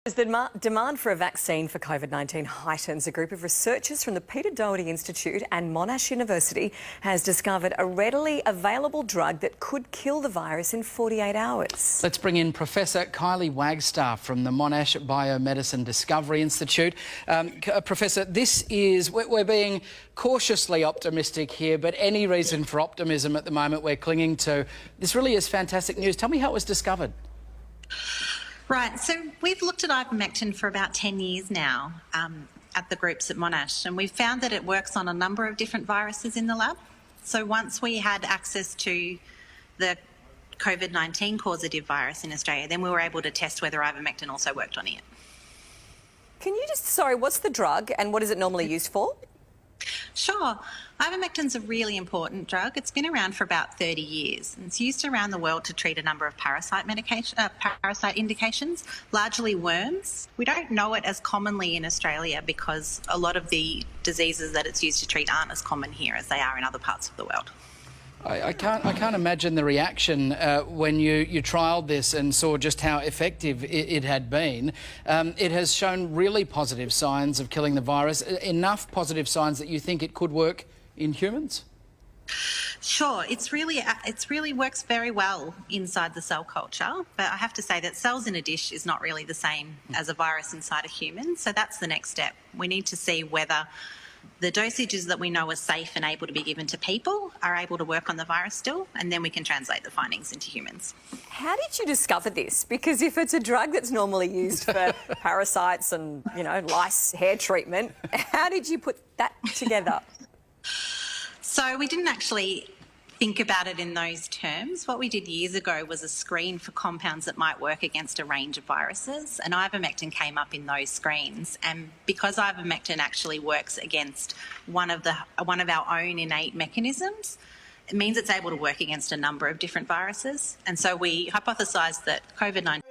As the demand for a vaccine for COVID-19 heightens, a group of researchers from the Peter Doherty Institute and Monash University has discovered a readily available drug that could kill the virus in 48 hours. Let's bring in Professor Kylie Wagstaff from the Monash Biomedicine Discovery Institute. Professor, we're being cautiously optimistic here, but any reason for optimism at the moment we're clinging to. This really is fantastic news. Tell me how it was discovered. Right, so we've looked at ivermectin for about 10 years now at the groups at Monash, and we've found that it works on a number of different viruses in the lab. So once we had access to the COVID-19 causative virus in Australia, then we were able to test whether ivermectin also worked on it. Can you what's the drug and what is it normally used for? Sure. Ivermectin's a really important drug. It's been around for about 30 years. And it's used around the world to treat a number of parasite indications, largely worms. We don't know it as commonly in Australia because a lot of the diseases that it's used to treat aren't as common here as they are in other parts of the world. I can't imagine the reaction when you trialled this and saw just how effective it had been. It has shown really positive signs of killing the virus, enough positive signs that you think it could work in humans? Sure, it's really works very well inside the cell culture, but I have to say that cells in a dish is not really the same as a virus inside a human, so that's the next step. We need to see whether the dosages that we know are safe and able to be given to people are able to work on the virus still, and then we can translate the findings into humans. How did you discover this? Because if it's a drug that's normally used for parasites and, lice hair treatment, how did you put that together? So we didn't actually think about it in those terms. What we did years ago was a screen for compounds that might work against a range of viruses, and ivermectin came up in those screens. And because ivermectin actually works against one of our own innate mechanisms, it means it's able to work against a number of different viruses. And so we hypothesised that COVID-19